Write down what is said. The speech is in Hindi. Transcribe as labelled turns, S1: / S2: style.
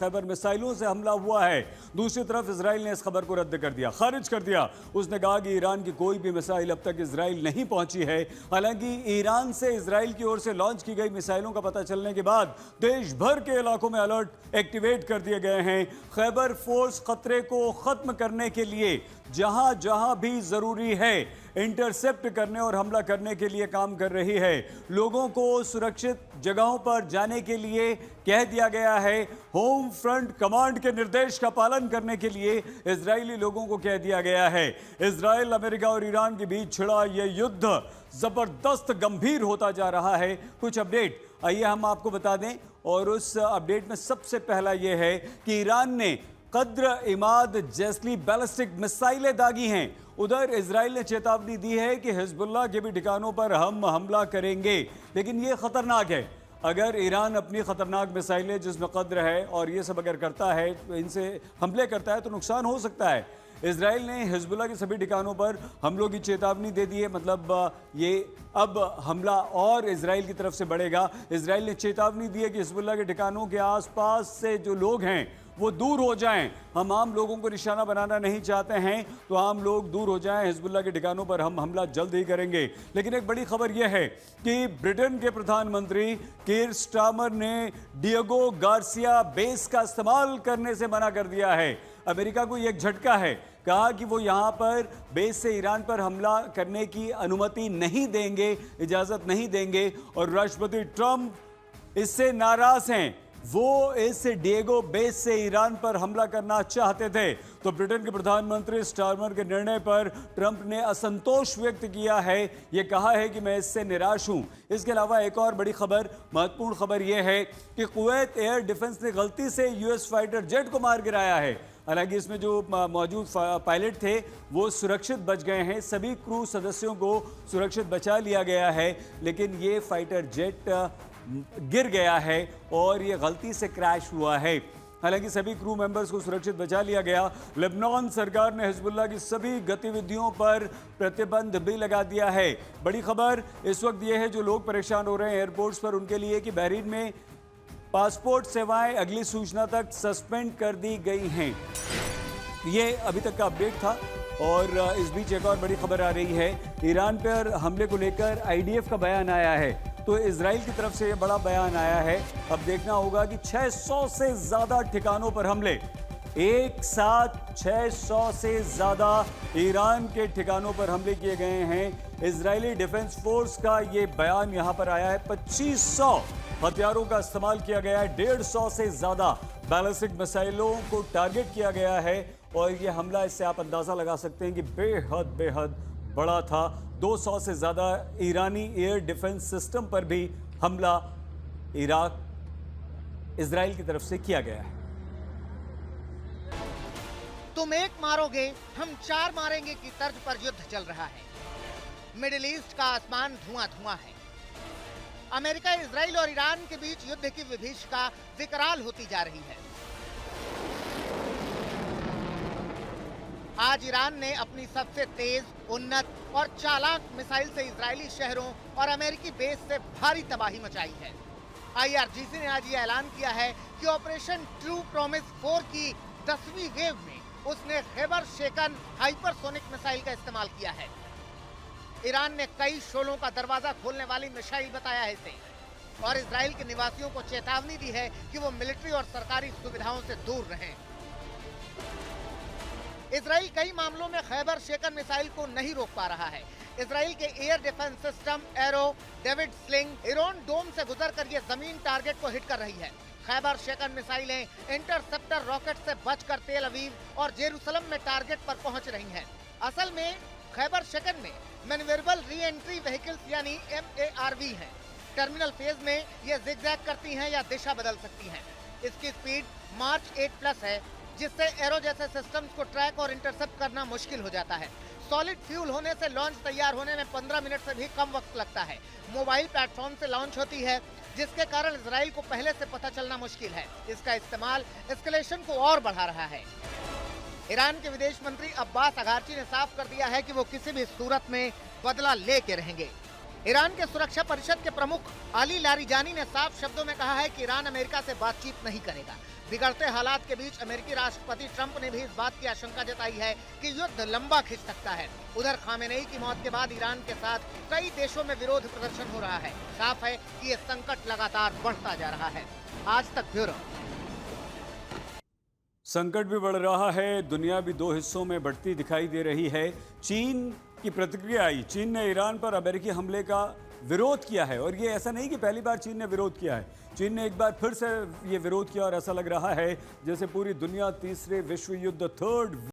S1: खैबर मिसाइलों से हमला हुआ है। दूसरी तरफ इजराइल ने इस खबर को रद्द कर दिया, खारिज कर दिया। उसने कहा कि ईरान की कोई भी मिसाइल अब तक इजराइल नहीं पहुंची है। हालांकि ईरान से इजराइल की ओर से लॉन्च की गई मिसाइलों का पता चलने के बाद देश भर के इलाकों में अलर्ट एक्टिवेट कर दिए गए हैं। खैबर फोर्स खतरे को खत्म करने के लिए जहां जहां भी जरूरी है इंटरसेप्ट करने और हमला करने के लिए काम कर रही है। लोगों को सुरक्षित जगहों पर जाने के लिए कह दिया गया है। होम फ्रंट कमांड के निर्देश का पालन करने के लिए इजरायली लोगों को कह दिया गया है। इजराइल, अमेरिका और ईरान के बीच छिड़ा यह युद्ध जबरदस्त गंभीर होता जा रहा है। कुछ अपडेट आइए हम आपको बता दें, और उस अपडेट में सबसे पहला यह है कि ईरान ने कद्र इमाद जैसली बैलिस्टिक मिसाइलें दागी हैं। उधर इजराइल ने चेतावनी दी है कि हिजबुल्लाह के भी ठिकानों पर हम हमला करेंगे, लेकिन यह खतरनाक है। अगर ईरान अपनी खतरनाक मिसाइलें जिसमें कद्र है और ये सब अगर करता है, इनसे हमले करता है तो नुकसान हो सकता है। इजराइल ने हिजबुल्लाह के सभी ठिकानों पर हमलों की चेतावनी दे दी है। मतलब ये अब हमला और इजराइल की तरफ से बढ़ेगा। इजराइल ने चेतावनी दी है कि हिजबुल्लाह के ठिकानों के आसपास से जो लोग हैं वो दूर हो जाएं। हम आम लोगों को निशाना बनाना नहीं चाहते हैं, तो आम लोग दूर हो जाएं। हिजबुल्लाह के ठिकानों पर हम हमला जल्द ही करेंगे। लेकिन एक बड़ी खबर यह है कि ब्रिटेन के प्रधानमंत्री कीर स्टारमर ने डिएगो गार्सिया बेस का इस्तेमाल करने से मना कर दिया है। अमेरिका को यह एक झटका है। कहा कि वो यहां पर बेस से ईरान पर हमला करने की अनुमति नहीं देंगे, इजाजत नहीं देंगे। और राष्ट्रपति ट्रंप इससे नाराज हैं। वो इस डिएगो बेस से ईरान पर हमला करना चाहते थे। तो ब्रिटेन के प्रधानमंत्री स्टारमर के निर्णय पर ट्रंप ने असंतोष व्यक्त किया है। यह कहा है कि मैं इससे निराश हूं। इसके अलावा एक और बड़ी खबर, महत्वपूर्ण खबर यह है कि कुवैत एयर डिफेंस ने गलती से यूएस फाइटर जेट को मार गिराया है। हालांकि इसमें जो मौजूद पायलट थे वो सुरक्षित बच गए हैं। सभी क्रू सदस्यों को सुरक्षित बचा लिया गया है, लेकिन ये फाइटर जेट गिर गया है और ये गलती से क्रैश हुआ है। हालांकि सभी क्रू मेंबर्स को सुरक्षित बचा लिया गया। लेबनान सरकार ने हिजबुल्लाह की सभी गतिविधियों पर प्रतिबंध भी लगा दिया है। बड़ी खबर इस वक्त यह है, जो लोग परेशान हो रहे हैं एयरपोर्ट्स पर उनके लिए, कि बहरीन में पासपोर्ट सेवाएं अगली सूचना तक सस्पेंड कर दी गई हैं। ये अभी तक का अपडेट था। और इस बीच एक और बड़ी खबर आ रही है। ईरान पर हमले को लेकर आईडीएफ का बयान आया है। तो इजराइल की तरफ से यह बड़ा बयान आया है। अब देखना होगा कि 600 से ज्यादा ठिकानों पर हमले, एक साथ 600 से ज्यादा ईरान के ठिकानों पर हमले किए गए हैं। इजरायली डिफेंस फोर्स का यह बयान यहां पर आया है। 2500 हथियारों का इस्तेमाल किया गया है। 150 से ज्यादा बैलिस्टिक मिसाइलों को टारगेट किया गया है। और यह हमला, इससे आप अंदाजा लगा सकते हैं कि बेहद बेहद बड़ा था। 200 से ज्यादा ईरानी एयर डिफेंस सिस्टम पर भी हमला इजराइल की तरफ से किया गया है।
S2: तुम एक मारोगे हम चार मारेंगे की तर्ज पर युद्ध चल रहा है। मिडिल ईस्ट का आसमान धुआं धुआं है। अमेरिका, इजराइल और ईरान के बीच युद्ध की विभीषिका विकराल होती जा रही है। आज ईरान ने अपनी सबसे तेज, उन्नत और चालाक मिसाइल से इजरायली शहरों और अमेरिकी बेस से भारी तबाही मचाई है। आईआरजीसी ने आज ये ऐलान किया है कि ऑपरेशन ट्रू प्रॉमिस 4 की 10वीं वेव में उसने खैबर शेकन हाइपरसोनिक मिसाइल का इस्तेमाल किया है। ईरान ने कई शोलों का दरवाजा खोलने वाली मिसाइल बताया है इसे, और इजराइल के निवासियों को चेतावनी दी है कि वो मिलिट्री और सरकारी सुविधाओं से दूर रहें। इजराइल कई मामलों में खैबर शेकन मिसाइल को नहीं रोक पा रहा है। इजराइल के air defence system Arrow, David Sling, Iron Dome से गुजरकर ये जमीन टारगेट को हिट कर रही है। खैबर शेकन मिसाइलें इंटरसेप्टर रॉकेट से बचकर तेल अवीव और जेरूसलम में टारगेट पर पहुंच रही हैं। असल में खैबर शेकन में मैन्यूवरेबल री एंट्री व्हीकल्स यानी MARV हैं। टर्मिनल फेज में ये जिगजैग करती हैं या दिशा बदल सकती हैं। इसकी स्पीड मार्च 8+ है, जिससे एरो जैसे सिस्टम्स को ट्रैक और इंटरसेप्ट करना मुश्किल हो जाता है। सॉलिड फ्यूल होने से लॉन्च तैयार होने में 15 मिनट से भी कम वक्त लगता है। मोबाइल प्लेटफॉर्म से लॉन्च होती है, जिसके कारण इजराइल को पहले से पता चलना मुश्किल है। इसका इस्तेमाल एस्केलेशन को और बढ़ा रहा है। ईरान के विदेश मंत्री अब्बास अगाची ने साफ कर दिया है कि वो किसी भी सूरत में बदला लेके रहेंगे। ईरान के सुरक्षा परिषद के प्रमुख अली लारिजानी ने साफ शब्दों में कहा है कि ईरान अमेरिका से बातचीत नहीं करेगा। बिगड़ते हालात के बीच अमेरिकी राष्ट्रपति ट्रंप ने भी इस बात की आशंका जताई है कि युद्ध लंबा खिंच सकता है। उधर खामेनेई की मौत के बाद ईरान के साथ कई देशों में विरोध प्रदर्शन हो रहा है। साफ है कि ये संकट लगातार बढ़ता जा रहा है। आज तक ब्यूरो।
S1: संकट भी बढ़ रहा है, दुनिया भी दो हिस्सों में बढ़ती दिखाई दे रही है। चीन की प्रतिक्रिया आई। चीन ने ईरान पर अमेरिकी हमले का विरोध किया है और ये ऐसा नहीं कि पहली बार चीन ने विरोध किया है। चीन ने एक बार फिर से ये विरोध किया और ऐसा लग रहा है जैसे पूरी दुनिया तीसरे विश्व युद्ध थर्ड